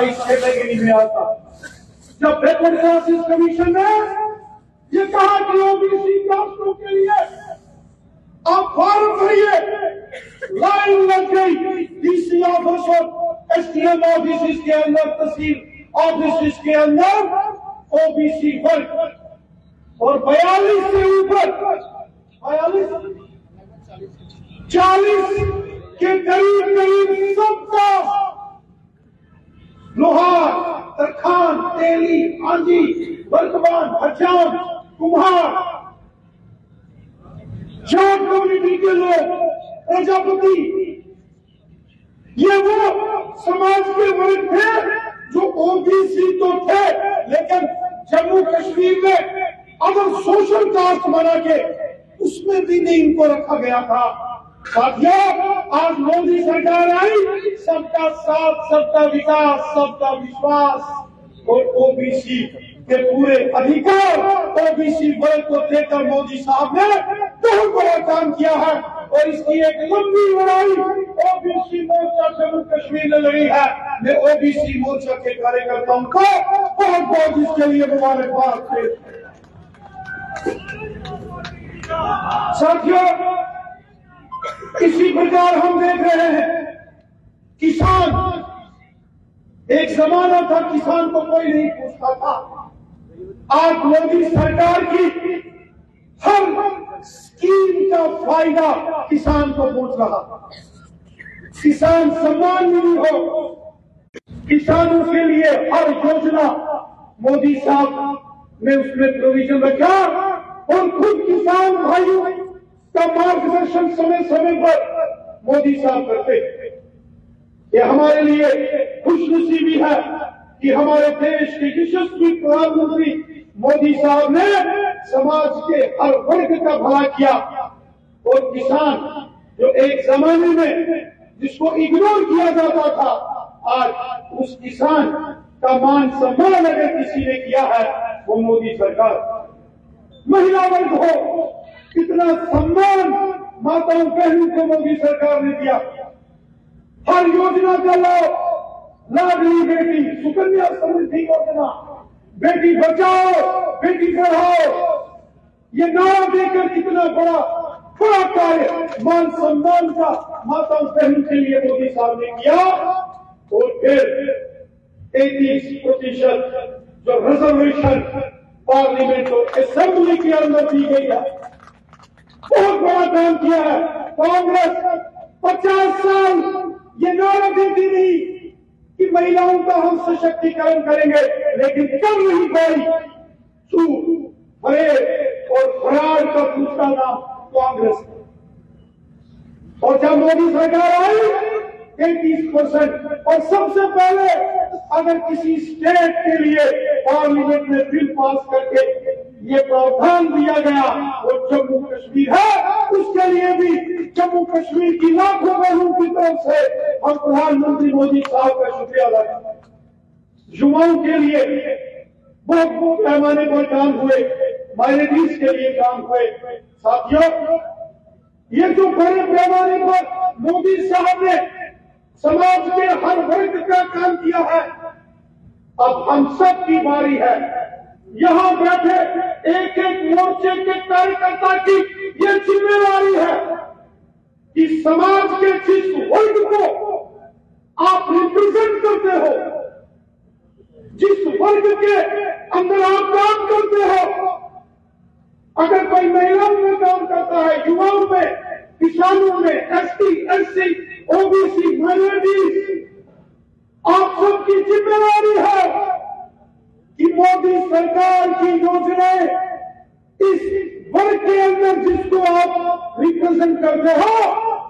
इस कैटेगरी में आता। जब बैकवर्ड क्लासेस कमीशन ने ये कहा कि ओबीसी कास्टों के लिए आप फॉर्म भरिए, लाइन लग गई डीसी ऑफिस और एसडीएम ऑफिस के अंदर, तहसील ऑफिस के अंदर ओबीसी वर्ग और 42 से ऊपर 40 के करीब सबका लोहार, तरखान, तेली, आंधी, बर्तमान, हजाम, कुम्हार, जाट कम्युनिटी के लोग, प्रजापति, ये वो समाज के वर्ग थे जो ओबीसी तो थे, लेकिन जम्मू कश्मीर में अगर सोशल कास्ट बना के उसमें भी नहीं इनको रखा गया था। साथियों, आज मोदी सरकार आई, सबका साथ, सबका विकास, सबका विश्वास और ओबीसी के पूरे अधिकार ओबीसी वर्ग को देकर मोदी साहब ने बहुत बड़ा काम किया है। और इसकी एक लंबी लड़ाई ओबीसी मोर्चा जम्मू कश्मीर ने लड़ी है। मैं ओबीसी मोर्चा के कार्यकर्ताओं को बहुत बहुत इसके लिए मुबारकबाद देता हूं। साथियों, इसी प्रकार हम देख रहे हैं किसान, एक जमाना था किसान को कोई नहीं पूछता था। आज मोदी सरकार की हर स्कीम का फायदा किसान को पहुंच रहा। किसान सम्मान निधि हो, किसानों के लिए हर योजना मोदी साहब ने उसमें प्रोविजन रखा और खुद किसान भाइयों का मार्गदर्शन समय समय पर मोदी साहब करते। ये हमारे लिए खुशनसीबी है कि हमारे देश के यशस्वी प्रधानमंत्री मोदी साहब ने समाज के हर वर्ग का भला किया। और किसान जो एक जमाने में जिसको इग्नोर किया जाता था, आज उस किसान का मान सम्मान अगर किसी ने किया है वो मोदी सरकार। महिला वर्ग हो, कितना सम्मान माताओं बहनों को मोदी सरकार ने दिया। हर योजना का लाभ, लाडली बेटी, सुकन्या समृद्धि योजना, बेटी बचाओ बेटी पढ़ाओ, ये नारा देकर कितना बड़ा कार्य मान सम्मान का माताओं बहनों के लिए मोदी साहब ने किया। और फिर 33% जो रिजर्वेशन पार्लियामेंट और असेंबली के अंदर दी गई है, बहुत बड़ा काम किया है। कांग्रेस 50 साल ये नारा देती रही कि महिलाओं का हम सशक्तिकरण करेंगे, लेकिन कर नहीं पाई। हरे और फरार का दूसरा नाम कांग्रेस। और जब मोदी सरकार आई 33%, और सबसे पहले अगर किसी स्टेट के लिए पार्लियामेंट में बिल पास करके ये प्रावधान दिया गया वो जम्मू कश्मीर है, उसके लिए भी जम्मू कश्मीर की लाखों बहनों की तरफ से हम प्रधानमंत्री मोदी साहब का शुक्रिया अदा करते हैं। युवाओं के लिए बहुत पैमाने पर काम हुए, माइनॉरिटीज के लिए काम हुए। साथियों, ये जो बड़े पैमाने पर मोदी साहब ने समाज के हर वर्ग का काम किया है, अब हम सब की बारी है। यहां बैठे एक एक मोर्चे के कार्यकर्ता की ये जिम्मेदारी है कि समाज के जिस वर्ग को आप रिप्रेजेंट करते हो, जिस वर्ग के अंदर आप काम करते हो, अगर कोई महिलाओं में काम करता है, युवाओं में, किसानों में, एसटी, एससी, ओबीसी, माइनॉरिटीज, आप सबकी जिम्मेदारी है कि मोदी सरकार की योजनाएं इस वर्ग के अंदर जिसको आप रिप्रेजेंट करते हो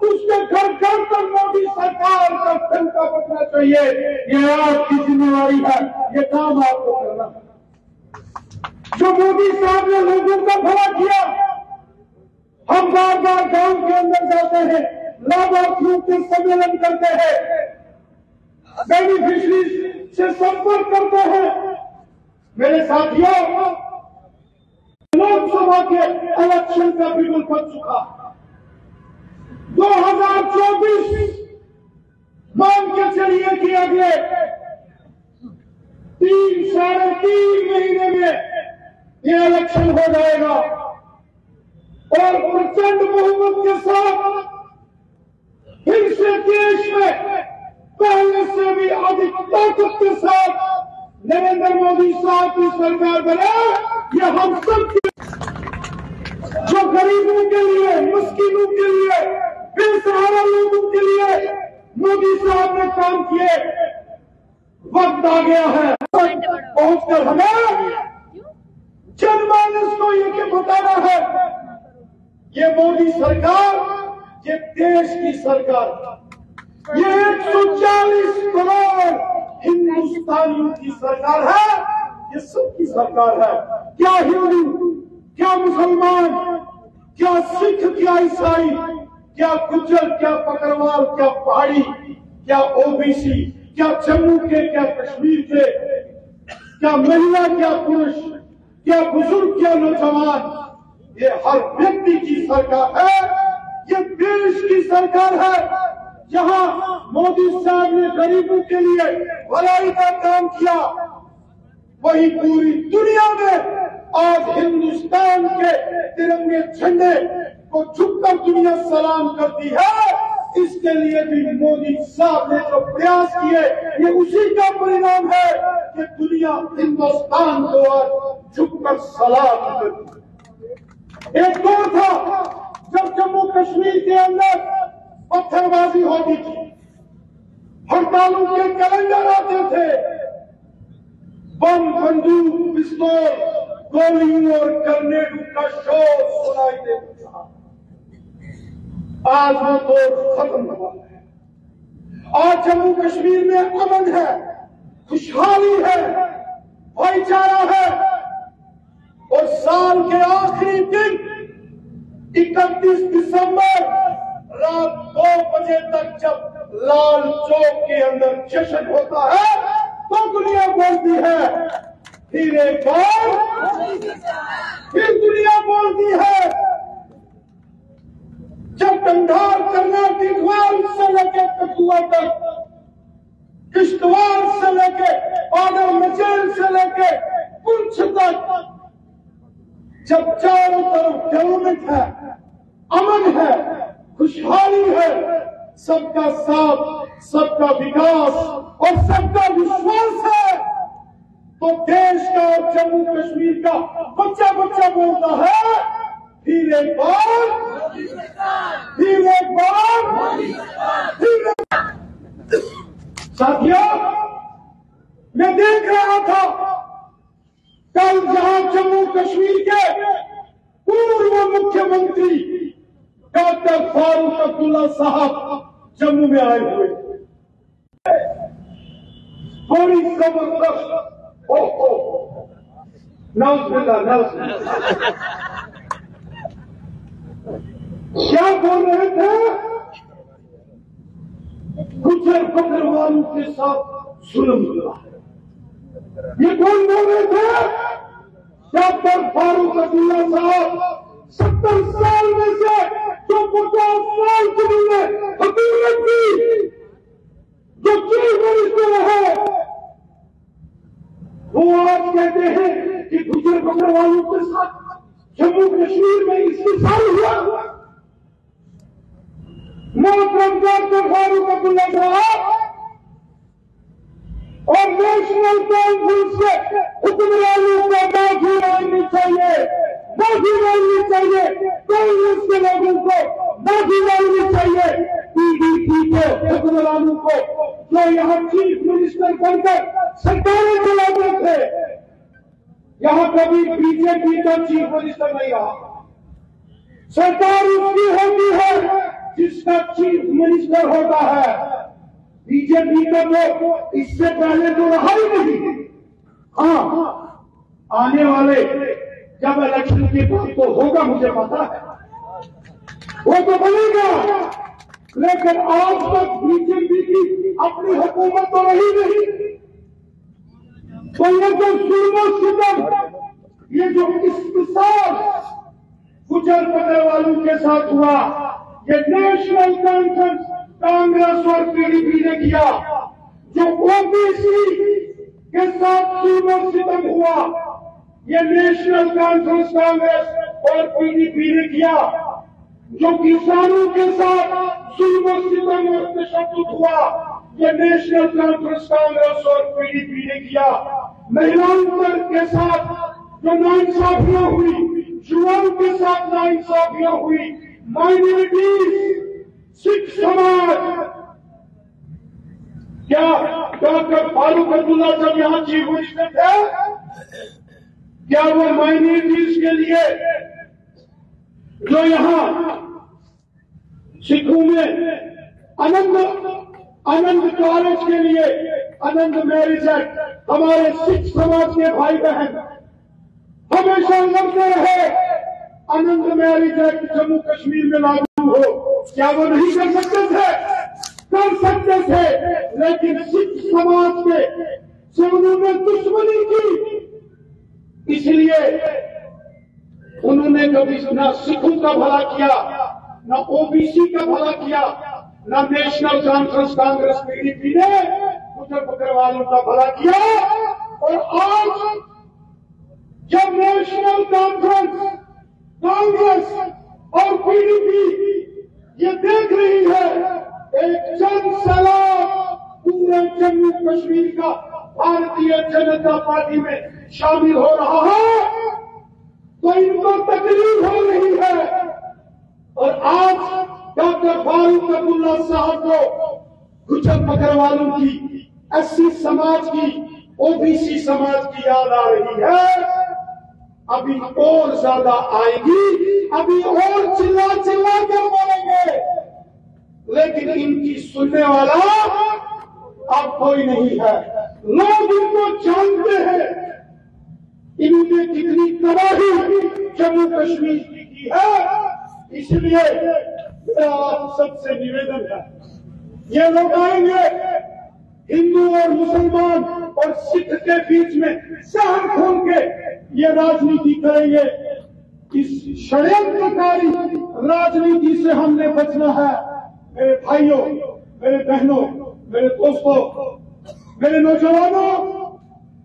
उसके घर घर तक मोदी सरकार का डंका बजना चाहिए। ये आपकी जिम्मेदारी है, ये काम आपको करना है। जो मोदी साहब ने लोगों का भला किया, हम बार बार गांव के अंदर जाते हैं, लाभार्थियों के सम्मेलन करते हैं, बेनिफिशरीज से संपर्क करते हैं। मेरे साथियों, लोकसभा के इलेक्शन का बिगुल बन चुका। 2024 मान के चलिए कि अगले 3-3.5 महीने में ये इलेक्शन हो जाएगा और प्रचंड बहुमत के साथ फिर से देश में पहले से भी अधिक ताकत के साथ नरेंद्र मोदी साहब की सरकार बने। ये हम सब जो गरीबों के लिए, मुस्किनों के लिए, बेसहारा लोगों के लिए मोदी साहब ने काम किए। वक्त आ गया है पहुंचकर हमें जनमानस को ये बताना है, ये मोदी सरकार, ये देश की सरकार, ये 140 करोड़ हिंदुस्तानियों की सरकार है, ये सबकी सरकार है। क्या हिंदू, क्या मुसलमान, क्या सिख, क्या ईसाई, क्या गुज्जर, क्या बकरवाल, क्या पहाड़ी, क्या ओबीसी, क्या जम्मू के, क्या कश्मीर के, क्या महिला, क्या पुरुष, क्या बुजुर्ग, क्या नौजवान, ये हर व्यक्ति की सरकार है, ये देश की सरकार है। जहां मोदी साहब ने गरीबों के लिए भलाई का काम किया, वही पूरी दुनिया में आज हिंदुस्तान के तिरंगे झंडे को झुककर दुनिया सलाम करती है। इसके लिए भी मोदी साहब ने जो प्रयास किए, ये उसी का परिणाम है कि दुनिया हिंदुस्तान को आज झुककर सलाम करती है। एक दौर था जब जम्मू कश्मीर के अंदर पत्थरबाजी होती थी, हड़तालों के कैलेंडर आते थे, बम, बंदूक, पिस्तौल, गोलियों और ग्रेनेडों का शोर सुनाई देता था। आज वो दौर खत्म हुआ है। आज जम्मू कश्मीर में अमन है, खुशहाली है, भाईचारा है और साल के आखिरी दिन 31 दिसंबर रात 2 बजे तक जब लाल चौक के अंदर जश्न होता है तो दुनिया बोलती है, फिर एक बार फिर दुनिया बोलती है। जब कंधार, करनाल, किश्तवाड़ से लेकर कठुआ तक, किश्तवाड़ से लेकर पाडर मचेल से लेकर पुंछ तक जब चारों तरफ डेवलपमेंट है, अमन है, खुशहाली है, सबका साथ, सबका विकास और सबका विश्वास है, तो देश का और जम्मू कश्मीर का बच्चा बच्चा बोलता है, फिर एक बार, फिर एक बार, फिर एक बार। साथियों, मैं देख रहा था कल जहां जम्मू कश्मीर के पूर्व मुख्यमंत्री डॉक्टर फारूक अब्दुल्ला साहब जम्मू में आए हुए, बड़ी जबरदस्त, क्या बोल रहे थे? गुज्जर बकरवालों के साथ जुल्म हुआ है। ये कौन बोल रहे थे? डॉक्टर फारूक अब्दुल्ला साहब 70 साल में से जो 50 साल के लिए हुकूमत की जो चीफ मिनिस्टर है, वो आज कहते हैं कि गुज्जर बकरवालों के साथ जम्मू कश्मीर में इसकी साल हुआ। मोहतरम डॉक्टर फारूक अब्दुल्ला साहब और नेशनल काउंसिल से हुक्मरानों को माफी मांगनी चाहिए, माफी मांगनी चाहिए, कांग्रेस के लोगों को माफी मांगनी चाहिए, पीडीपी के हुक्मरानों को जो यहाँ चीफ मिनिस्टर बनकर सरकारें चलाते थे। यहाँ कभी बीजेपी का चीफ मिनिस्टर नहीं रहा। सरकार उसकी होती है जिसका चीफ मिनिस्टर होता है। बीजेपी का तो इससे पहले तो रहा ही नहीं। हाँ, आने वाले जब इलेक्शन की बात तो होगा, मुझे पता है वो तो बनेगा, लेकिन आज तक बीजेपी की अपनी हुकूमत तो रही नहीं। तो ये जो जुल्म सितम, ये जो इस्तिसार गुज्जर बकरवालों के साथ हुआ, ये नेशनल कॉन्फ्रेंस कांग्रेस और पीडीपी ने किया, जो ओबीसी के साथ जुल्म सितम हुआ, ये नेशनल कॉन्फ्रेंस कांग्रेस और पीडीपी ने किया। जो किसानों के साथ जुल्म सितम और तशद्दुद हुआ, ये नेशनल कॉन्फ्रेंस कांग्रेस और पीडीपी ने किया। महिलाओं के साथ जो नाइंसाफियां हुई, युवाओं के साथ नाइंसाफियां हुई, माइनॉरिटीज, सिख समाज, क्या डॉक्टर फारूक अब्दुल्ला जब यहां चीफ मिनिस्टर थे, क्या वो माइनॉरिटीज के लिए जो यहां सिखों में आनंद कॉलेज के लिए आनंद मैरिज एक्ट, हमारे सिख समाज के भाई बहन हमेशा लड़ते रहे आनंद मैरिज एक्ट जम्मू कश्मीर में लागू हो, क्या वो नहीं कर सकते थे? कर सकते थे, लेकिन सिख समाज के से उन्होंने दुश्मनी की, इसलिए उन्होंने कभी ना सिखों का भला किया, ना ओबीसी का भला किया, ना नेशनल कॉन्फ्रेंस कांग्रेस पीडीपी ने गुजर बकरवालों का भला किया। और आज जब नेशनल कॉन्फ्रेंस कांग्रेस और पीडीपी ये देख रही है एक जन सैलाब पूरे जम्मू कश्मीर का भारतीय जनता पार्टी में शामिल हो रहा है, तो इनको तकलीफ हो रही है। और आज डॉक्टर फारूक अब्दुल्ला साहब को गुजर बकरवालों की, एससी समाज की, ओबीसी समाज की याद आ रही है। अभी और ज्यादा आएगी, अभी और चिल्ला चिल्ला कर बोलेंगे, लेकिन इनकी सुनने वाला अब कोई नहीं है। लोग इनको जानते हैं, इन्होंने कितनी तबाही जम्मू कश्मीर की है। इसलिए मेरा आप सबसे निवेदन है, ये लोग आएंगे हिंदू और मुसलमान और सिख के बीच में सहन खोल के ये राजनीति करेंगे। इस षड्यंत्रकारी राजनीति से हमने बचना है। मेरे भाइयों, मेरे बहनों, मेरे दोस्तों, मेरे नौजवानों,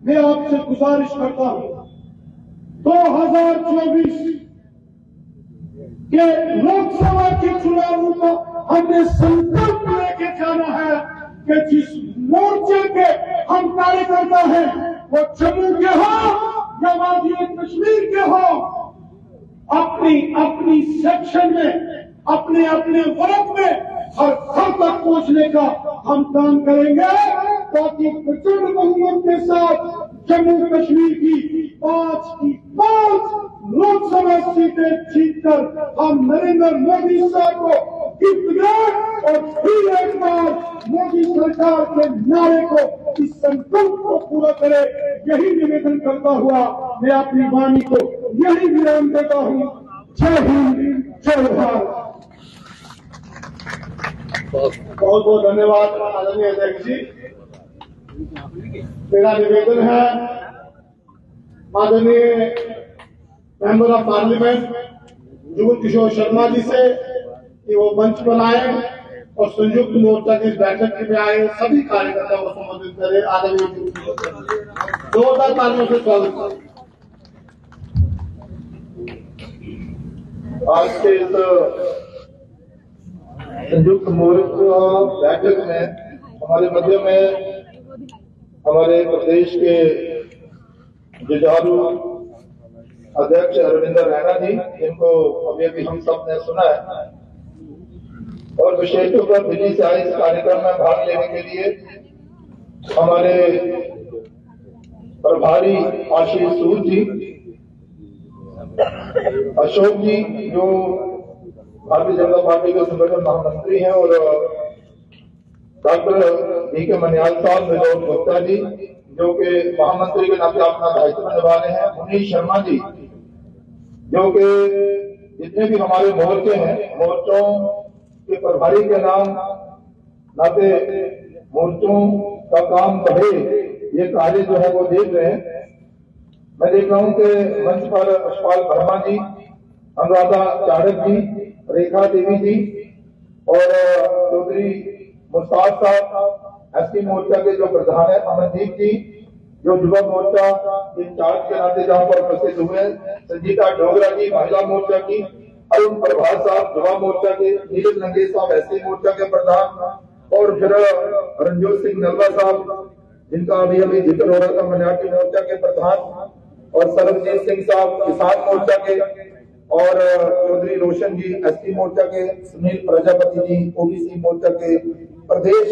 मैं आपसे गुजारिश करता हूं, 2024 के लोकसभा के चुनावों का हमने संकल्प लेके जाना है कि जिस मोर्चे के हम कार्यकर्ता हैं वो जम्मू के हो या वादी कश्मीर के हो, अपनी अपनी सेक्शन में, अपने अपने वर्ग में हर घर तक पहुंचने का हम काम करेंगे, ताकि प्रचंड बहुमत के साथ जम्मू कश्मीर की 5 लोकसभा सीटें जीतकर हम नरेंद्र मोदी साहब को गिफ्ट दें और फिर एक बार मोदी सरकार के नारे को, इस संकल्प को पूरा करे। यही निवेदन करता हुआ मैं अपनी वाणी को यही विराम देता हूं। जय हिंद, जय भारत। बहुत बहुत धन्यवाद आदरणीय अध्यक्ष जी। मेरा निवेदन है आदरणीय member of parliament Jugal Kishore Sharma ji से कि वो मंच पर आए और संयुक्त मोर्चा की बैठक में आए सभी कार्यकर्ताओं को संबोधित करें। आदरणीय जोरदार तालियों से स्वागत करें। आज के इस संयुक्त मोर्चा बैठक में हमारे मध्य में हमारे प्रदेश के जुझारू अध्यक्ष रविंद्र रैना जी, जिनको अभी अभी हम सब ने सुना है, और विशेष तौर पर दिल्ली से आए इस कार्यक्रम में भाग लेने के लिए हमारे प्रभारी आशीष सूद जी, अशोक जी जो भारतीय जनता पार्टी के संगठन महामंत्री हैं, और डॉक्टर डी.के. मनियाल साहब, विनोद गुप्ता जी जो कि महामंत्री के नाते अपना दायित्व निभा रहे हैं, मुनीश शर्मा जी जो कि जितने भी हमारे मोर्चे हैं, मोर्चों के प्रभारी के नाम नाते मोर्चों का काम बढ़े, ये कार्य जो है वो देख रहे हैं। मैं देख रहा हूं कि मंच पर यशपाल वर्मा जी, अनुराधा चाड़क जी, रेखा देवी जी और चौधरी मुश्ताक साहब, एसटी मोर्चा के जो प्रधान है अमनदीप जी, जो युवा मोर्चा इंचार्ज के नाते जहां पर उपस्थित हुए, संजीता डोगरा जी महिला मोर्चा की, अरुण प्रभात साहब युवा मोर्चा के, नीलम लंगेश साहब एससी मोर्चा के प्रधान, और फिर रंजोत सिंह नलवा साहब जिनका अभी अभी जिक्र हो रहा था माइनॉरिटी मोर्चा के प्रधान, और सरबजीत सिंह साहब किसान मोर्चा के, और चौधरी रोशन जी एसटी मोर्चा के, सुनील प्रजापति जी ओबीसी मोर्चा के प्रदेश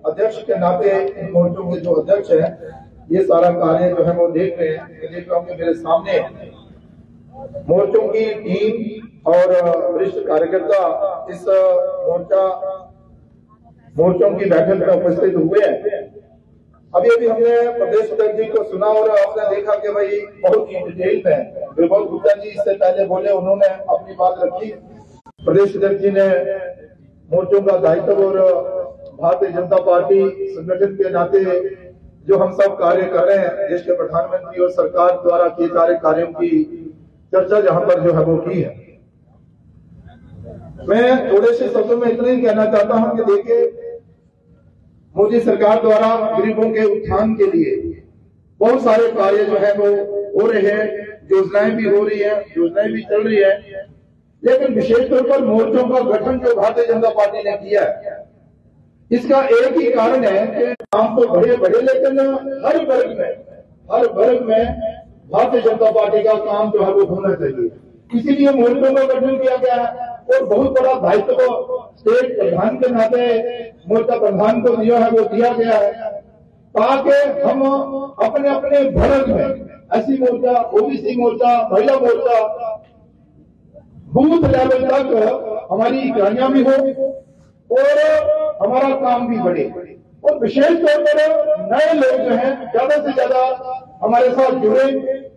अध्यक्ष के नाते इन मोर्चों के जो अध्यक्ष हैं ये सारा कार्य जो है वो देख रहे हैं। देख रहा हूँ कि मेरे सामने मोर्चों की टीम और वरिष्ठ कार्यकर्ता इस मोर्चों की बैठक में उपस्थित हुए हैं। अभी अभी हमने प्रदेश अध्यक्ष जी को सुना और आपने देखा कि भाई बहुत ही डिटेल में विभोर गुप्ता जी इससे पहले बोले, उन्होंने अपनी बात रखी। प्रदेश अध्यक्ष जी ने मोर्चों का दायित्व और भारतीय जनता पार्टी संगठन के नाते जो हम सब कार्य कर रहे हैं, देश के प्रधानमंत्री और सरकार द्वारा किए जा रहे कार्यों की चर्चा जहां पर जो है वो की है। मैं थोड़े से शब्दों में इतना ही कहना चाहता हूं कि देखिए, मोदी सरकार द्वारा गरीबों के उत्थान के लिए बहुत सारे कार्य जो है वो हो रहे हैं, योजनाएं भी हो रही है, योजनाएं भी चल रही है, लेकिन विशेष तौर पर मोर्चों का गठन जो भारतीय जनता पार्टी ने किया है, इसका एक ही कारण है कि काम तो बड़े बड़े, लेकिन हर वर्ग में भारतीय जनता पार्टी का काम जो है वो होना चाहिए। इसीलिए मोर्चों का गठन किया गया है और बहुत बड़ा दायित्व स्टेट प्रधान के नाते मोर्चा प्रधान को जो है वो दिया गया है, ताकि हम अपने अपने वर्ग में एससी मोर्चा, ओबीसी मोर्चा, महिला मोर्चा, बूथ लेवल तक हमारी इकाइयां भी हो और हमारा काम भी बढ़े, और विशेष तौर पर नए लोग जो हैं ज्यादा से ज्यादा हमारे साथ जुड़े,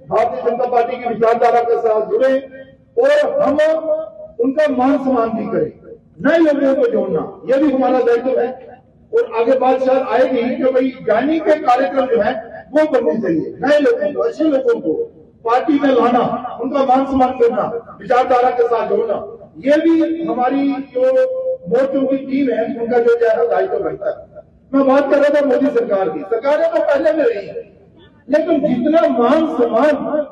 भारतीय जनता पार्टी की विचारधारा के साथ जुड़े और हम उनका मान सम्मान भी करें। नए लोगों को जोड़ना यह भी हमारा दायित्व है, और आगे बात शायद आएगी कि भाई ज्ञानी के कार्यक्रम जो है वो करने चाहिए। नए लोगों को, अच्छे लोगों को पार्टी में लाना, उनका मान सम्मान करना, विचारधारा के साथ जोड़ना, ये भी हमारी जो मोर्चों की टीम है उनका जो है दायित्व बनता है। मैं बात कर रहा था मोदी सरकार की। सरकारें तो पहले में रही है, लेकिन जितना मान सम्मान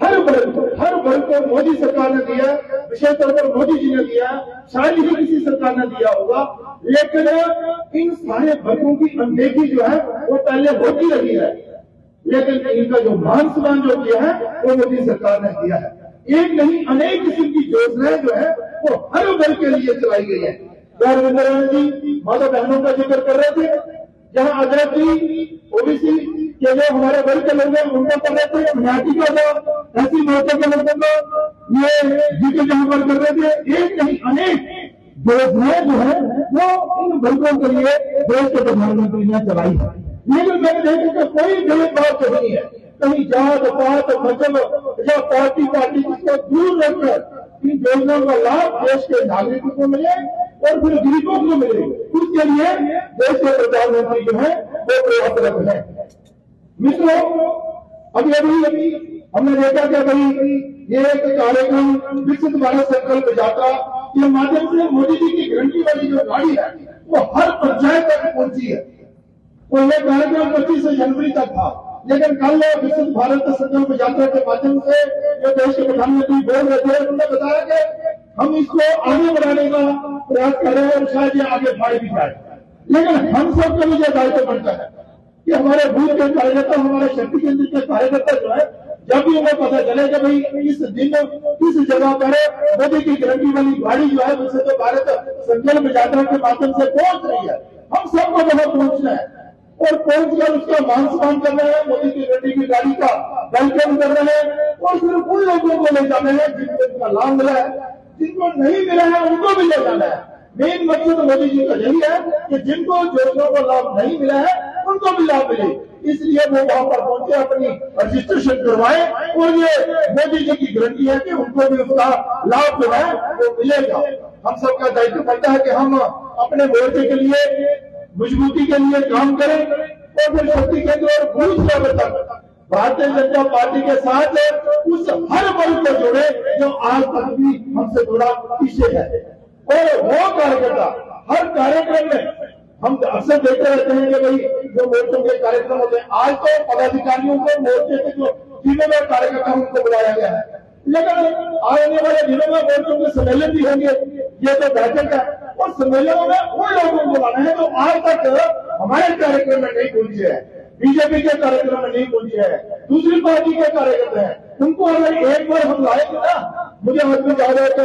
हर वर्ग को मोदी सरकार ने दिया, विशेष तौर पर मोदी जी ने दिया, शायद ही किसी सरकार ने दिया होगा, लेकिन इन सारे वर्गों की अनदेखी जो है वो पहले होती रही है, लेकिन इनका जो मान सम्मान जो किया है वो मोदी सरकार ने किया है। एक नहीं अनेक किस्म की योजनाएं जो है वो हर वर्ग के लिए चलाई गई है। रविंद्र जी माता बहनों का जिक्र कर रहे थे, जहां आजाद जी ओबीसी के जो हमारे वर्ग के लोग हैं उनका कर रहे थे, माइनॉरिटी का जो ऐसी मोर्चा के लोगों को ये जिक्र जहां पर कर रहे थे। एक नहीं अनेक योजनाएं जो है वो इन वर्गों के लिए देश के प्रधानमंत्री ने चलाई है, लेकिन मैंने देखा कि कोई भेदभाव नहीं है, कहीं जात पात मजहब या पार्टी जिसको दूर रखकर इन योजनाओं का लाभ देश के नागरिकों को मिले और फिर गरीबों को मिले, उसके लिए देश के प्रधानमंत्री जो है वो प्रयासरत है। मित्रों, अभी हमने देखा कि भाई ये एक कार्यक्रम विकसित भारत संकल्प यात्रा के माध्यम से मोदी जी की गारंटी वाली जो गाड़ी है वो हर पंचायत तक पहुंची है। तो यह कार्यक्रम 25 जनवरी तक था, लेकिन कल विकसित भारत संकल्प यात्रा के माध्यम से जो देश के प्रधानमंत्री बोल रहे थे, उन्होंने बताया कि हम इसको आगे बढ़ाने का प्रयास कर रहे हैं और शायद ये आगे बढ़ भी जाए, लेकिन हम सबका भी यह दायित्व बनता है कि हमारे बूथ के कार्यकर्ता, हमारे शक्ति केंद्र के कार्यकर्ता जो है, जब भी उन्हें पता चले कि भाई इस दिन इस जगह पर मोदी की गारंटी वाली गाड़ी जो है विकसित भारत संकल्प यात्रा के माध्यम से पहुंच रही है, हम सबको वहां पहुंचना है और पहुंचकर उसका मान सम्मान कर रहे हैं, मोदी की गारंटी की गाड़ी का वेलकम कर रहे हैं और सिर्फ उन लोगों को ले जाना है जिनको इसका लाभ मिला है, जिनको नहीं मिला है उनको भी ले जाना है। मेन मकसद मोदी जी का यही है कि जिनको योजनाओं का लाभ नहीं मिला है उनको भी लाभ मिले, इसलिए वो वहां पर पहुंचे, अपनी रजिस्ट्रेशन करवाए और ये मोदी जी की गारंटी है कि उनको भी उसका लाभ जो है वो मिलेगा। हम सबका दायित्व बनता है कि हम अपने मोर्चे के लिए मजबूती के लिए काम करें और फिर शक्ति केंद्र और बूथ लेवल तक भारतीय जनता पार्टी के साथ उस हर वर्ग को जोड़े जो आज तक भी हमसे जुड़ा पीछे है, और वो कार्यकर्ता हर कार्यक्रम में हम अक्सर देखते रहते हैं कि भाई जो मोर्चों के कार्यक्रम होते हैं, आज तो पदाधिकारियों को मोर्चे के जो जिलों में कार्यकर्ता उनको बुलाया गया है, लेकिन आने वाले दिनों में मोर्चों के सम्मेलन भी होंगे। ये तो बैठक है और सम्मेलनों में उन लोगों को बुलाना है जो आज तक हमारे कार्यक्रम में नहीं पहुंचे हैं, बीजेपी के कार्यक्रम में नहीं पहुंचे हैं, दूसरी पार्टी के कार्यकर्ता हैं, उनको अगर एक बार हम लाएंगे ना, मुझे आज में याद है तो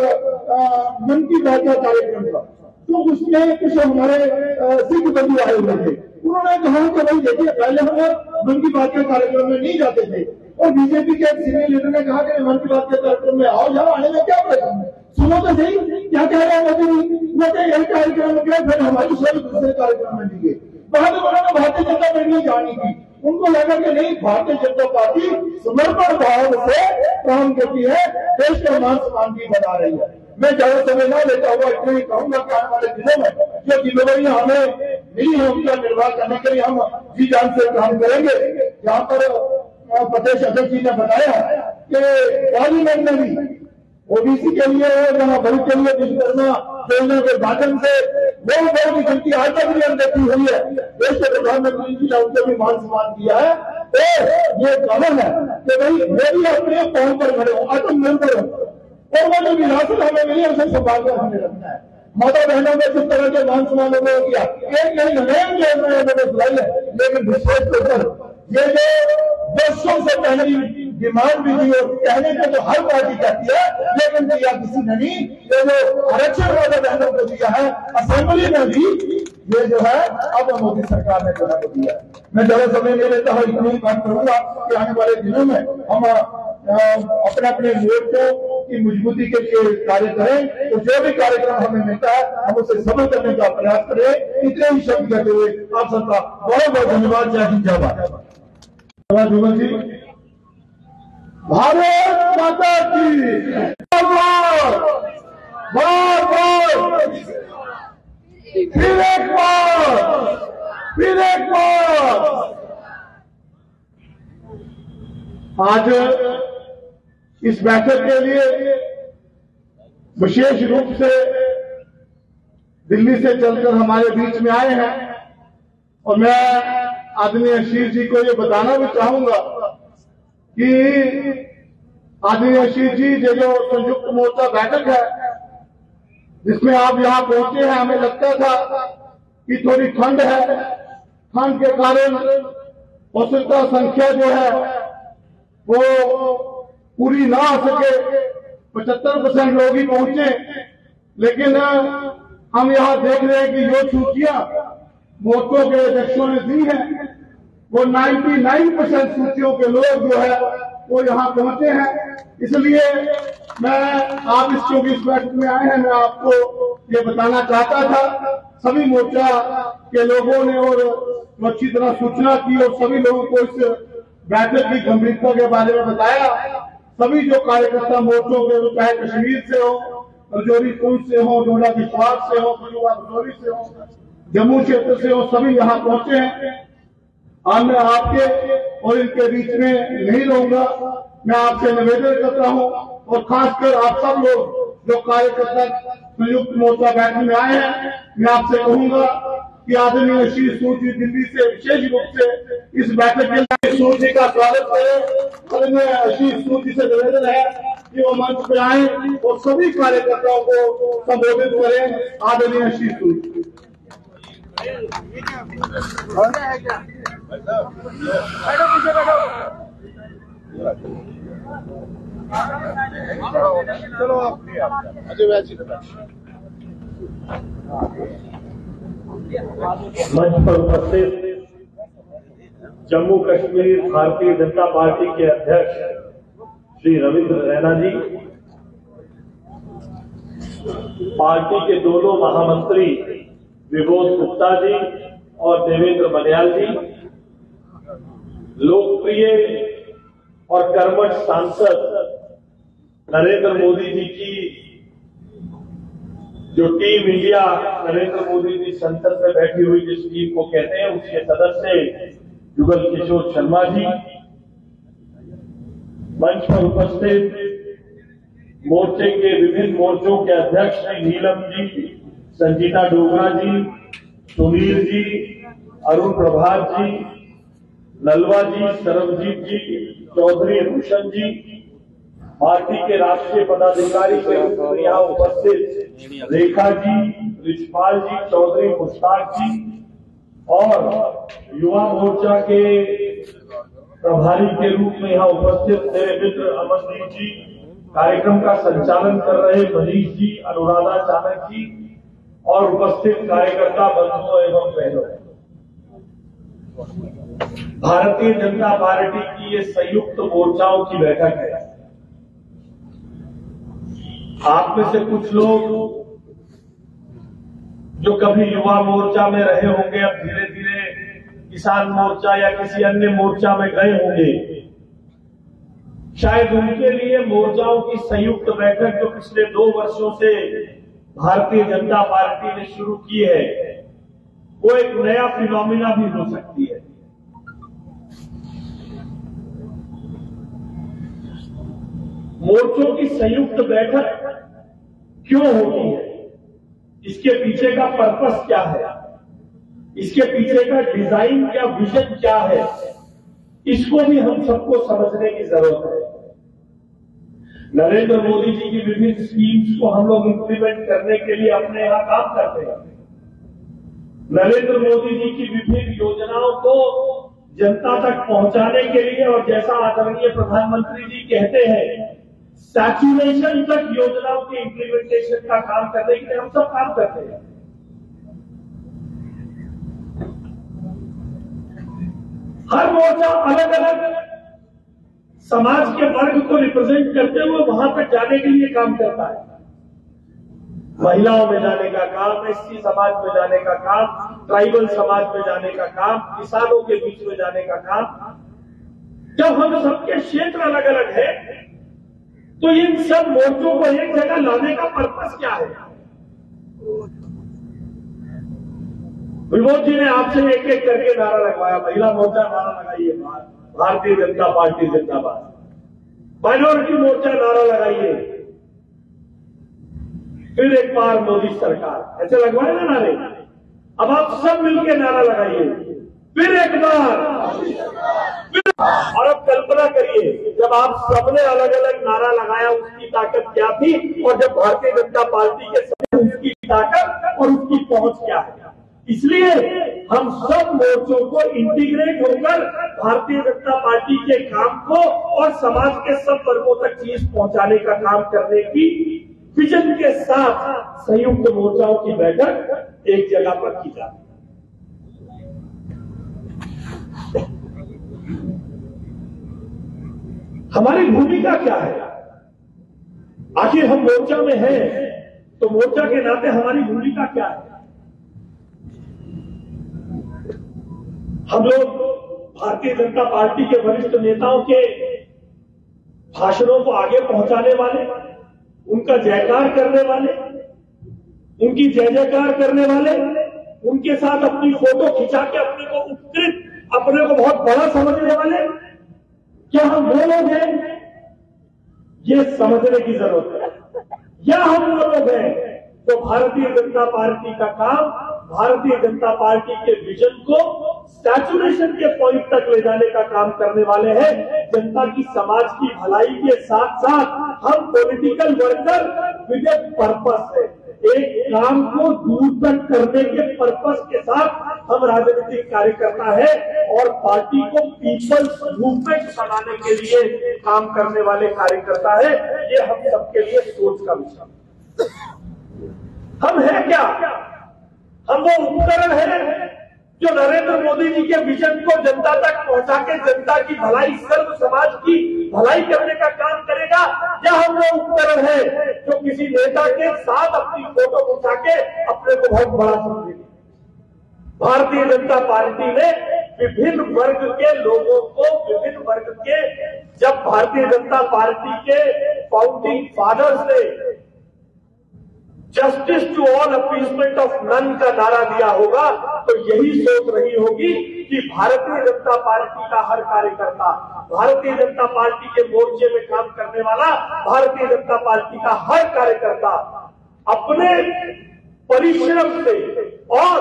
मन की बात का कार्यक्रम था, तो उसमें कुछ हमारे सिख बंधु आए हुए थे, उन्होंने कहा कि भाई देखिए पहले हम मन की बात के कार्यक्रम में नहीं जाते थे, और बीजेपी के सीनियर लीडर ने कहा कि मन की बात के कार्यक्रम में आओ, जाओ, आने में क्या प्रॉब्लम है, सुनो तो सही क्या कह रहे हैं मोदी। एक कार्यक्रम में गए, फिर हमारी सभी दूसरे कार्यक्रम में नहीं गए। वहां तो उन्होंने भारतीय जनता पार्टी नहीं जानी थी, उनको लगा कि नहीं, भारतीय जनता पार्टी समर्पण भाव से काम करती है, देश का मान सम्मान भी बना रही है। मैं ज्यादा समय न लेता हुआ इतना ही कहूंगा कि आने वाले दिनों में जो जिम्मेवारियां हमें मिली है उनका निर्वाह करने के लिए हम जी जान से काम करेंगे। जहां पर प्रदेश अध्यक्ष जी ने बताया कि पार्लियामेंट में भी ओबीसी के लिए जहां भरू के लिए विश्वकर्मा योजना के माध्यम से बहुत बड़ी गिनती आज तक भी अनदेखी हुई है, देश के प्रधानमंत्री जी ने उनको भी मान सम्मान किया है। तो ये कारण है कि भाई मोदी अपने पांव पर खड़े हो, आत्मनिर्भर हो, और वो जो विरासत हमें मिली है उसे संभाल कर हमें रखना है। माता बहनों में जिस तरह के मान सम्मान लोगों किया, एक नहीं नए जो बुलाई है, लेकिन विशेष तौर पर ये जो वर्षों से पहले डिमांड भी थी और कहने को तो हर पार्टी कहती है, लेकिन दिया किसी ने नहीं। ये जो आरक्षण वाले बहनों को दिया है असेंबली में भी, ये जो है अब मोदी सरकार ने जो है दिया है। मैं ज्यादा समय नहीं लेता हूँ, इतना ही बात करूंगा कि आने वाले दिनों में हम अपने अपने मोर्चों की मजबूती के लिए कार्य करें, तो जो भी कार्यक्रम हमें मिलता है हम उसे सफल करने का प्रयास करें। इतने ही शब्द कहते हुए आप सबका बहुत बहुत धन्यवाद। जय हिंद, जय भारत। जुगल जी, भारत माता की फिर एक बार आज इस बैठक के लिए विशेष रूप से दिल्ली से चलकर हमारे बीच में आए हैं, और मैं आदरणीय आशीष जी को ये बताना भी चाहूंगा कि आदरणीय आशीष जी जो संयुक्त मोर्चा बैठक है जिसमें आप यहां पहुंचे हैं, हमें लगता था कि थोड़ी ठंड है, ठंड के कारण औसतता संख्या जो है वो पूरी ना आ सके, 75% लोग ही पहुंचे, लेकिन हम यहां देख रहे हैं कि जो सूचियां मोर्चों के अध्यक्षों ने दी है वो 99% सूचियों के लोग जो है वो यहां पहुंचे हैं। इसलिए मैं आप इस बैठक में आए हैं, मैं आपको ये बताना चाहता था, सभी मोर्चा के लोगों ने और अच्छी तरह सूचना की और सभी लोगों को इस बैठक की गंभीरता के बारे में बताया। सभी जो कार्यकर्ता मोर्चों के, चाहे कश्मीर से हो, रजौरी पुंछ से हो, डोडा किश्तवाड़ से हो, रजौरी से हो, जम्मू क्षेत्र से हो, सभी यहां पहुंचे हैं। आज मैं आपके और इनके बीच में नहीं रहूंगा, मैं आपसे निवेदन करता हूं और खासकर आप सब लोग जो कार्यकर्ता संयुक्त मोर्चा बैठक में आए हैं, मैं आपसे कहूंगा कि आदरणीय आशीष सूद जी दिल्ली से विशेष रूप से इस बैठक के लिए सूद जी का स्वागत करें। आदरणीय आशीष सूद जी से निवेदन है कि वो मंच पे आए और सभी कार्यकर्ताओं को संबोधित करें। आदरणीय आशीष सूद जी। चलो मंच पर उपस्थित जम्मू कश्मीर भारतीय जनता पार्टी के अध्यक्ष श्री रविंद्र रैना जी, पार्टी के दोनों महामंत्री विबोध गुप्ता जी और देवेंद्र मन्याल जी, लोकप्रिय और कर्मठ सांसद नरेंद्र मोदी जी की जो टीम इंडिया नरेंद्र मोदी जी संसद में बैठी हुई जिस टीम को कहते हैं, उसके सदस्य जुगल किशोर शर्मा जी, मंच पर उपस्थित मोर्चे के विभिन्न मोर्चों के अध्यक्ष नीलम जी, संजीता डोगरा जी, सुनील जी, अरुण प्रभात जी, नलवा जी, सरबजीत जी, चौधरी भूषण जी, पार्टी के राष्ट्रीय पदाधिकारी के रूप में यहाँ उपस्थित रेखा जी, रिछपाल जी, चौधरी मुश्ताक जी और युवा मोर्चा के प्रभारी के रूप में यहाँ उपस्थित मेरे मित्र अमनदीप जी, कार्यक्रम का संचालन कर रहे मनीष जी, अनुराधा चाणक जी और उपस्थित कार्यकर्ता बंधुओं एवं बहनों, भारतीय जनता पार्टी की ये संयुक्त मोर्चाओं की बैठक है। आप में से कुछ लोग जो कभी युवा मोर्चा में रहे होंगे, अब धीरे धीरे किसान मोर्चा या किसी अन्य मोर्चा में गए होंगे, शायद उनके लिए मोर्चाओं की संयुक्त बैठक जो पिछले 2 वर्षों से भारतीय जनता पार्टी ने शुरू की है, वो एक नया फिनोमिना भी हो सकती है। मोर्चों की संयुक्त बैठक क्यों होती है, इसके पीछे का पर्पस क्या है, इसके पीछे का डिजाइन क्या, विजन क्या है, इसको भी हम सबको समझने की जरूरत है। नरेंद्र मोदी जी की विभिन्न स्कीम्स को हम लोग इंप्लीमेंट करने के लिए अपने यहां काम करते हैं। नरेंद्र मोदी जी की विभिन्न योजनाओं को जनता तक पहुंचाने के लिए, और जैसा आदरणीय प्रधानमंत्री जी कहते हैं, सैचुरेशन तक योजनाओं के इंप्लीमेंटेशन का काम करने के लिए हम सब काम करते हैं। हर मोर्चा अलग अलग समाज के वर्ग को रिप्रेजेंट करते हुए वहां तक जाने के लिए काम करता है। महिलाओं में जाने का काम, एससी समाज में जाने का काम, ट्राइबल समाज में जाने का काम, किसानों के बीच में जाने का काम। जब हम सबके क्षेत्र अलग अलग है तो इन सब मोर्चों को एक जगह लाने का पर्पस क्या है? विनोद जी ने आपसे एक एक करके नारा लगवाया। महिला मोर्चा नारा लगाइए, भारतीय जनता पार्टी जिंदाबाद। माइनॉरिटी मोर्चा नारा लगाइए, फिर एक बार मोदी सरकार, ऐसे लगवाए ना नारे। अब आप सब मिलकर नारा लगाइए, फिर एक बार, और अब कल्पना करिए जब आप सबने अलग अलग नारा लगाया उसकी ताकत क्या थी, और जब भारतीय जनता पार्टी के साथ उसकी ताकत और उसकी पहुंच क्या है। इसलिए हम सब मोर्चों को इंटीग्रेट होकर भारतीय जनता पार्टी के काम को और समाज के सब वर्गों तक चीज पहुंचाने का काम करने की विजन के साथ संयुक्त मोर्चाओं की बैठक एक जगह पर की जाती है। हमारी भूमिका क्या है? आखिर हम मोर्चा में हैं तो मोर्चा के नाते हमारी भूमिका क्या है? हम लोग भारतीय जनता पार्टी के वरिष्ठ नेताओं के भाषणों को आगे पहुंचाने वाले, उनका जयकार करने वाले, उनकी जय जयकार करने वाले, उनके साथ अपनी फोटो खिंचा के अपने को उत्कृष्ट, अपने को बहुत बड़ा समझने वाले, क्या हम वो लोग हैं? ये समझने की जरूरत है। या हम वो लोग हैं तो भारतीय जनता पार्टी का काम, भारतीय जनता पार्टी के विजन को सैचुरेशन के पॉइंट तक ले जाने का काम करने वाले हैं। जनता की, समाज की भलाई के साथ साथ हम political worker with a purpose है, एक काम को दूर तक करने के पर्पस के साथ हम राजनीतिक कार्यकर्ता है और पार्टी को पीपल्स मूवमेंट बनाने के लिए काम करने वाले कार्यकर्ता है। ये हम सबके लिए सोच का विषय। हम हैं क्या? हम वो उपकरण है जो नरेंद्र मोदी जी के विजन को जनता तक पहुंचा के जनता की भलाई, सर्व समाज की भलाई करने का काम करेगा, या हम वो उपकरण है जो किसी नेता के साथ अपनी फोटो उठा के अपने को बहुत बड़ा समझेगा? भारतीय जनता पार्टी ने विभिन्न वर्ग के लोगों को, विभिन्न वर्ग के, जब भारतीय जनता पार्टी के फाउंडिंग फादर्स ने justice to all appeasement of none का नारा दिया होगा तो यही सोच रही होगी कि भारतीय जनता पार्टी का हर कार्यकर्ता, भारतीय जनता पार्टी के मोर्चे में काम करने वाला, भारतीय जनता पार्टी का हर कार्यकर्ता अपने परिश्रम से और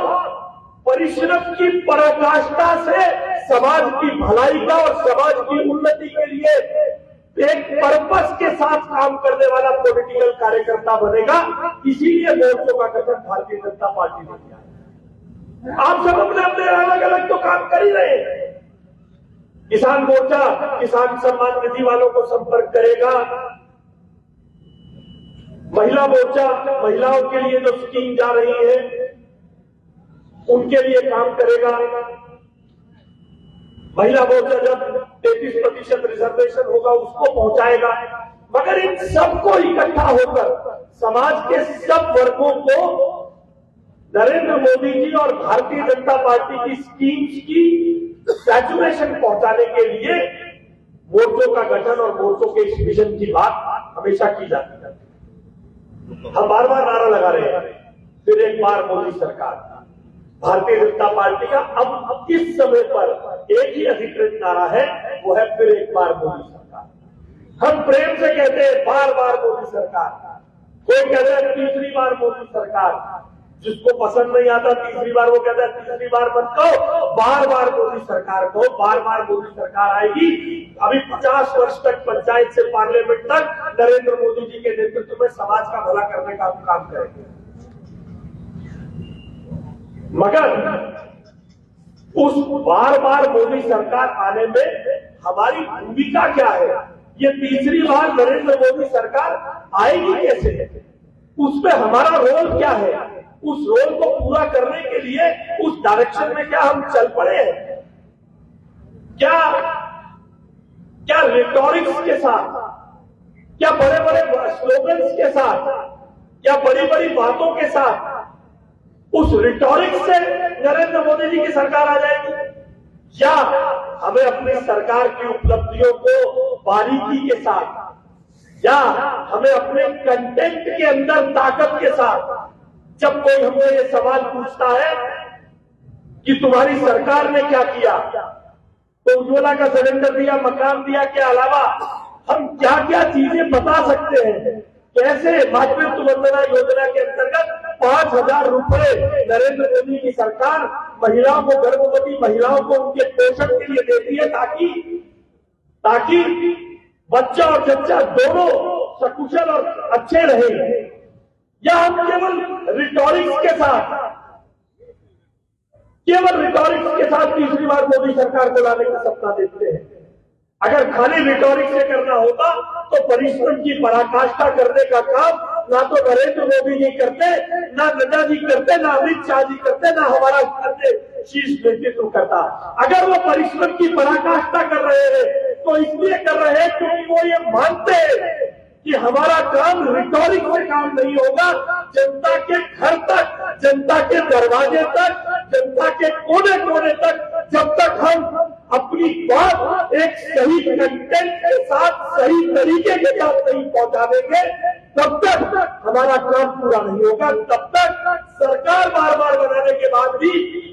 परिश्रम की पराकाष्ठा से समाज की भलाई का और समाज की उन्नति के लिए एक पर्पस के साथ काम करने वाला पॉलिटिकल कार्यकर्ता बनेगा। इसीलिए मोर्चों का गठन भारतीय जनता पार्टी ने किया। आप सब अपने अपने अलग अलग तो काम कर ही रहे हैं। किसान मोर्चा किसान सम्मान निधि वालों को संपर्क करेगा, महिला मोर्चा महिलाओं के लिए जो स्कीम जा रही है उनके लिए काम करेगा, महिला मोर्चा जब 33% रिजर्वेशन होगा उसको पहुंचाएगा। मगर इन सबको इकट्ठा होकर समाज के सब वर्गों को नरेंद्र मोदी जी और भारतीय जनता पार्टी की स्कीम्स की सैचुरेशन पहुंचाने के लिए मोर्चों का गठन और मोर्चों के इस मिशन की बात हमेशा की जाती है। हम बार बार नारा लगा रहे हैं, फिर एक बार मोदी सरकार। भारतीय जनता पार्टी का अब इस समय पर एक ही अधिकृत नारा है, वो है फिर एक बार मोदी सरकार। हम प्रेम से कहते हैं बार बार मोदी सरकार, कोई कहता है तीसरी बार मोदी सरकार, जिसको पसंद नहीं आता तीसरी बार वो कहता है तीसरी बार मत कहो, बार बार मोदी सरकार को, बार बार मोदी सरकार आएगी। अभी 50 वर्ष तक पंचायत से पार्लियामेंट तक नरेंद्र मोदी जी के नेतृत्व में समाज का भला करने का हम काम करेंगे। मगर उस बार बार मोदी सरकार आने में हमारी भूमिका क्या है, ये तीसरी बार नरेंद्र मोदी सरकार आएगी कैसे, उसमें हमारा रोल क्या है, उस रोल को पूरा करने के लिए उस डायरेक्शन में क्या हम चल पड़े हैं, क्या रिटोरिक्स के साथ, क्या बड़े बड़े स्लोगन्स के साथ, क्या बड़ी बड़ी बातों के साथ उस रिटोरिक्स से नरेंद्र मोदी जी की सरकार आ जाएगी, या हमें अपनी सरकार की उपलब्धियों को बारीकी के साथ, या हमें अपने कंटेंट के अंदर ताकत के साथ, जब कोई हमसे ये सवाल पूछता है कि तुम्हारी सरकार ने क्या किया, तो उज्ज्वला का सिलेंडर दिया, मकान दिया के अलावा हम क्या क्या चीजें बता सकते हैं, कैसे मातृत्व वंदना योजना के अंतर्गत 5,000 रुपए नरेंद्र मोदी की सरकार महिलाओं को, गर्भवती महिलाओं को उनके पोषण के लिए देती है ताकि बच्चा और जच्चा दोनों सकुशल और अच्छे रहे। या हम केवल रिटोरिक्स के साथ तीसरी बार मोदी सरकार को लाने का सपना देखते हैं। अगर खाली रिटोरिक्स से करना होता तो परिश्रम की पराकाष्ठा करने का काम ना तो नरेंद्र मोदी जी करते, ना नड्डा जी करते, ना अमित शाह जी करते, ना हमारा शीर्ष नेतृत्व करता। अगर वो परिश्रम की पराकाष्ठा कर रहे हैं तो इसलिए कर रहे हैं क्योंकि वो ये मानते हैं कि हमारा काम रिटोरिक्स से काम नहीं होगा, जनता के घर तक, जनता के दरवाजे तक, जनता के कोने कोने तक जब तक हम अपनी बात एक सही कंटेंट के साथ, सही तरीके के साथ नहीं पहुंचा देंगे, तब तक हमारा काम पूरा नहीं होगा। तब तक सरकार बार बार बनाने के बाद भी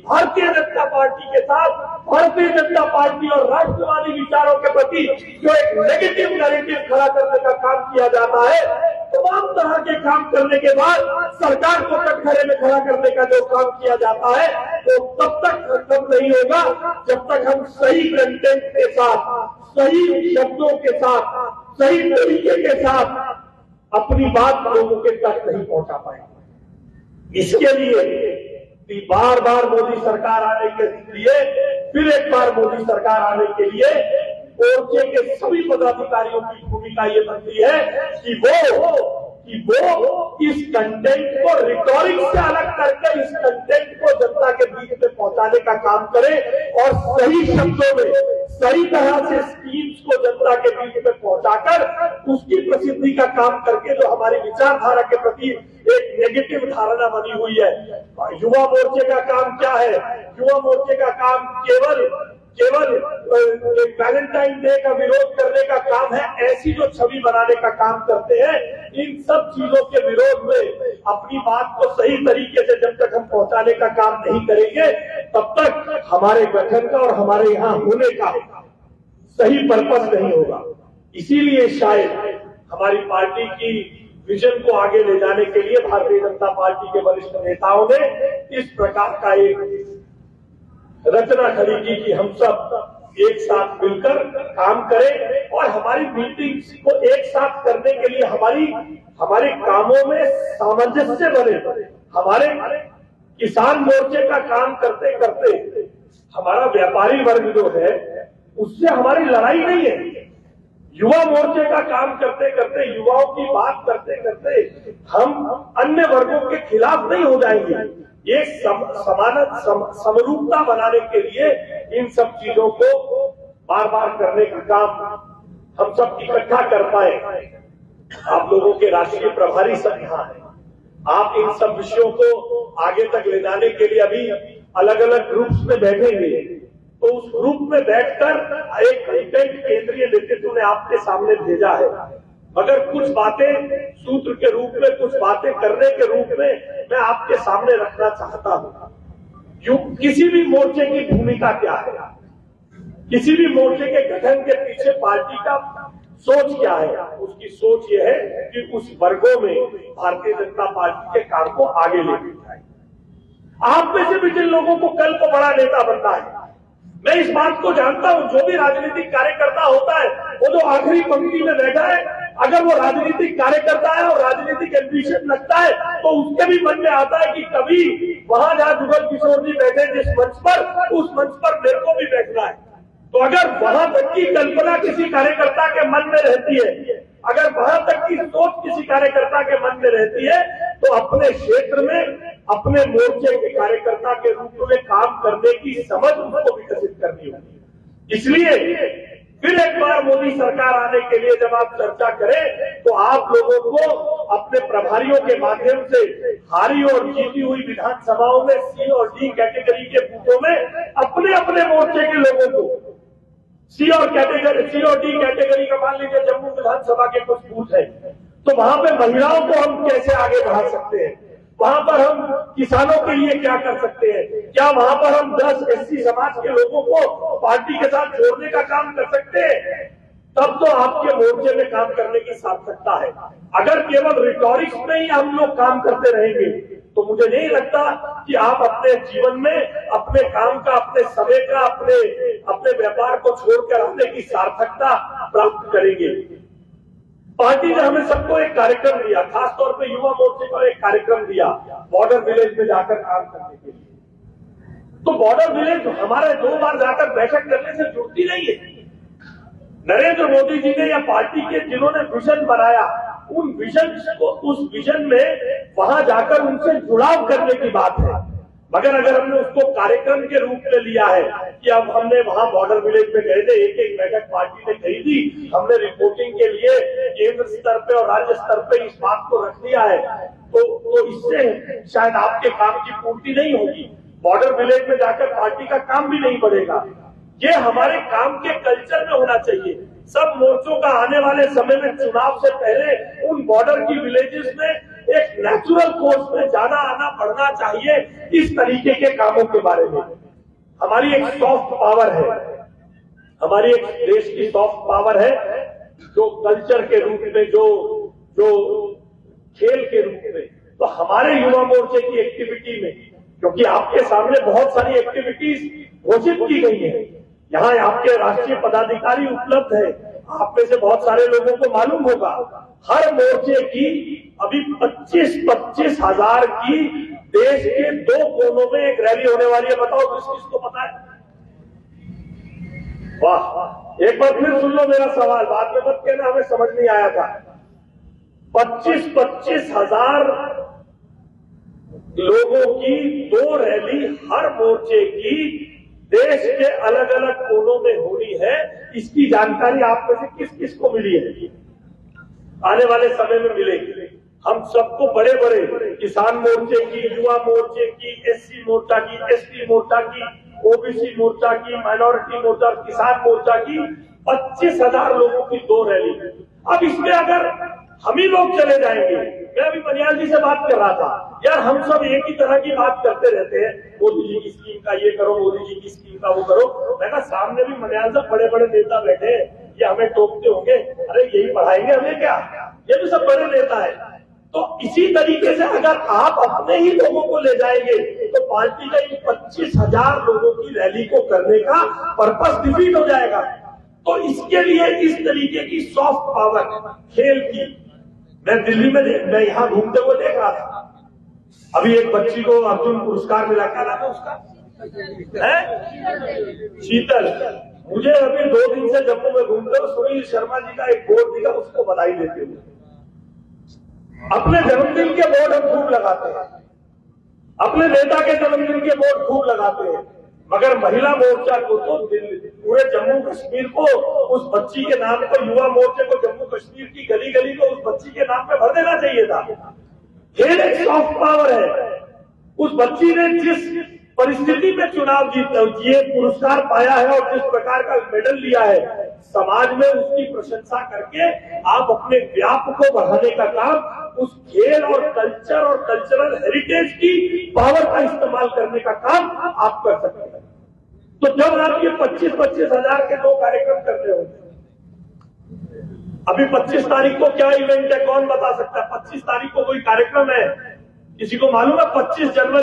भारतीय जनता पार्टी के साथ, भारतीय जनता पार्टी और राष्ट्रवादी विचारों के प्रति जो एक नेगेटिव नैरेटिव खड़ा करने का काम किया जाता है, तमाम तरह के काम करने के बाद सरकार को कटघरे में खड़ा करने का जो काम किया जाता है, तो तब तक खत्म नहीं होगा जब तक हम सही कंटेंट के साथ, सही शब्दों के साथ, सही तरीके के साथ अपनी बात लोगों के तक नहीं पहुंचा पाएंगे। इसके लिए बार बार मोदी सरकार आने के लिए, फिर एक बार मोदी सरकार आने के लिए मोर्चे के सभी पदाधिकारियों की भूमिका ये बनती है कि वो इस कंटेंट को रिटोरिक्स से अलग करके इस कंटेंट को जनता के बीच में पहुंचाने का काम करे और सही शब्दों में, सही तरह से स्कीम्स को जनता के बीच में पहुंचाकर उसकी प्रसिद्धि का काम करके जो हमारी विचारधारा के प्रति एक नेगेटिव धारणा बनी हुई है। युवा मोर्चे का काम क्या है? युवा मोर्चे का काम केवल वैलेंटाइन डे का विरोध करने का काम है, ऐसी जो छवि बनाने का काम करते हैं। इन सब चीजों के विरोध में अपनी बात को सही तरीके से जब तक हम पहुंचाने का काम नहीं करेंगे, तब तक हमारे गठन का और हमारे यहाँ होने का सही पर्पस नहीं होगा। इसीलिए शायद हमारी पार्टी की विजन को आगे ले जाने के लिए भारतीय जनता पार्टी के वरिष्ठ नेताओं ने इस प्रकार का एक रचना खड़ी की कि हम सब एक साथ मिलकर काम करें और हमारी मीटिंग्स को एक साथ करने के लिए हमारे कामों में सामंजस्य बने। हमारे किसान मोर्चे का काम करते करते हमारा व्यापारी वर्ग जो है उससे हमारी लड़ाई नहीं है। युवा मोर्चे का काम करते करते, युवाओं की बात करते करते हम अन्य वर्गों के खिलाफ नहीं हो जाएंगे। ये समरूपता बनाने के लिए इन सब चीजों को बार बार करने का काम हम सब इकट्ठा कर पाए। आप लोगों के राष्ट्रीय प्रभारी सब यहाँ हैं। आप इन सब विषयों को आगे तक ले जाने के लिए अभी अलग अलग ग्रुप्स में बैठेंगे, तो उस ग्रुप में बैठकर एक कंटेंट केंद्रीय नेतृत्व ने आपके सामने भेजा है। मगर कुछ बातें सूत्र के रूप में, कुछ बातें करने के रूप में मैं आपके सामने रखना चाहता हूं। किसी भी मोर्चे की भूमिका क्या है, किसी भी मोर्चे के गठन के पीछे पार्टी का सोच क्या है। उसकी सोच यह है कि उस वर्गों में भारतीय जनता पार्टी के काम को आगे लेके जाए। आप में से भी जिन लोगों को कल को बड़ा नेता बनना है, मैं इस बात को जानता हूं, जो भी राजनीतिक कार्यकर्ता होता है वो जो आखिरी पंक्ति में बैठा है, अगर वो राजनीतिक कार्यकर्ता है और राजनीतिक एम्बिशन लगता है तो उसके भी मन में आता है कि कभी वहां जहां जुगल किशोर जी बैठे जिस मंच पर, उस मंच पर मेरे को भी बैठना है। तो अगर वहां तक की कल्पना किसी कार्यकर्ता के मन में रहती है, अगर वहां तक की सोच किसी कार्यकर्ता के मन में रहती है, तो अपने क्षेत्र में अपने मोर्चे के कार्यकर्ता के रूप में काम करने की समझ उसको विकसित करनी होगी। इसलिए फिर एक बार मोदी सरकार आने के लिए जब आप चर्चा करें तो आप लोगों को अपने प्रभारियों के माध्यम से हारी और जीती हुई विधानसभाओं में सी और डी कैटेगरी के बूथों में अपने अपने मोर्चे के लोगों को सी और डी कैटेगरी का, मान लीजिए जम्मू विधानसभा के कुछ बूथ है, तो वहां पे महिलाओं को हम कैसे आगे बढ़ा सकते हैं, वहां पर हम किसानों के लिए क्या कर सकते हैं, क्या वहां पर हम 10 एससी समाज के लोगों को पार्टी के साथ जोड़ने का काम कर सकते हैं, तब तो आपके मोर्चे में काम करने की सार्थकता है। अगर केवल रिटॉरिक्स में ही हम लोग काम करते रहेंगे तो मुझे नहीं लगता कि आप अपने जीवन में अपने काम का, अपने समय का, अपने व्यापार को छोड़कर आने की सार्थकता प्राप्त करेंगे। पार्टी ने हमें सबको एक कार्यक्रम दिया, खासतौर पे युवा मोर्चे को एक कार्यक्रम दिया बॉर्डर विलेज में जाकर काम करने के लिए। तो बॉर्डर विलेज हमारे 2 बार जाकर बैठक करने से जुड़ती नहीं है। नरेंद्र मोदी जी ने या पार्टी के जिन्होंने विजन बनाया, उन विजन को, उस विजन में वहां जाकर उनसे जुड़ाव करने की बात है। मगर अगर हमने उसको कार्यक्रम के रूप में लिया है कि अब हमने वहां बॉर्डर विलेज में गए थे, एक बैठक पार्टी ने कही थी, हमने रिपोर्टिंग के लिए केंद्र स्तर पे और राज्य स्तर पे इस बात को रख दिया है, तो इससे शायद आपके काम की पूर्ति नहीं होगी। बॉर्डर विलेज में जाकर पार्टी का काम भी नहीं बढ़ेगा। ये हमारे काम के कल्चर में होना चाहिए। सब मोर्चों का आने वाले समय में चुनाव से पहले उन बॉर्डर की विलेजेस में एक नेचुरल कोर्स में जाना आना बढ़ना चाहिए। इस तरीके के कामों के बारे में हमारी एक सॉफ्ट पावर है, हमारी एक देश की सॉफ्ट पावर है, जो कल्चर के रूप में, जो खेल के रूप में। तो हमारे युवा मोर्चे की एक्टिविटी में, क्योंकि आपके सामने बहुत सारी एक्टिविटीज घोषित की गई है, यहाँ आपके राष्ट्रीय पदाधिकारी उपलब्ध है, आप में से बहुत सारे लोगों को मालूम होगा, हर मोर्चे की अभी 25-25 हजार की देश के 2 कोनों में एक रैली होने वाली है। बताओ किसको पता है? वाह, एक बार फिर सुन लो मेरा सवाल, बाद में मत कहना हमें समझ नहीं आया था। 25-25 हजार लोगों की 2 रैली हर मोर्चे की देश के अलग अलग कोनों में होनी है। इसकी जानकारी आप में से किस किस को मिली है? आने वाले समय में मिलेगी। हम सबको बड़े बड़े किसान मोर्चे की, युवा मोर्चे की, एससी मोर्चा की, एसटी मोर्चा की, ओबीसी मोर्चा की, माइनॉरिटी मोर्चा, किसान मोर्चा की 25,000 लोगों की 2 रैली। अब इसमें अगर हम ही लोग चले जाएंगे, मैं अभी मनियाल जी से बात कर रहा था, यार हम सब एक ही तरह की बात करते रहते हैं, मोदी जी की स्कीम का ये करो, मोदी जी की स्कीम का वो करो। मैं कहा सामने भी मनियाल साहब बड़े बड़े नेता बैठे हैं, ये हमें टोकते होंगे, अरे यही पढ़ाएंगे हमें क्या, ये भी सब बड़े नेता है। तो इसी तरीके से अगर आप अपने ही लोगों को ले जाएंगे तो पार्टी का इन 25,000 लोगों की रैली को करने का पर्पस डिफीट हो जाएगा। तो इसके लिए इस तरीके की सॉफ्ट पावर खेल की, मैं दिल्ली में मैं यहां घूमते हुए देख रहा था, अभी एक बच्ची को अर्जुन पुरस्कार मिला, क्या नाम है उसका, शीतल। मुझे अभी 2 दिन से जम्मू में घूमते हुए सुनील शर्मा जी का एक बोर्ड दिखा, उसको बधाई देते हुए। अपने जन्मदिन के बोर्ड हम खूब लगाते हैं, अपने नेता के जन्मदिन के बोर्ड खूब लगाते हैं, मगर महिला मोर्चा को तो पूरे जम्मू कश्मीर को उस बच्ची के नाम पर, युवा मोर्चे को जम्मू कश्मीर की गली गली को उस बच्ची के नाम पे भर देना चाहिए था। खेल एक सॉफ्ट पावर है। उस बच्ची ने जिस परिस्थिति में चुनाव जीत पुरस्कार पाया है और जिस प्रकार का मेडल लिया है, समाज में उसकी प्रशंसा करके आप अपने व्याप को बढ़ाने का काम, उस खेल और कल्चर और कल्चरल हेरिटेज की पावर का इस्तेमाल करने का काम आप कर सकते हैं। तो जब आप ये 25-25 हजार के 2 कार्यक्रम कर रहे हो, अभी 25 तारीख को क्या इवेंट है कौन बता सकता है? 25 तारीख को कोई कार्यक्रम है, किसी को मालूम है? 25 जनवरी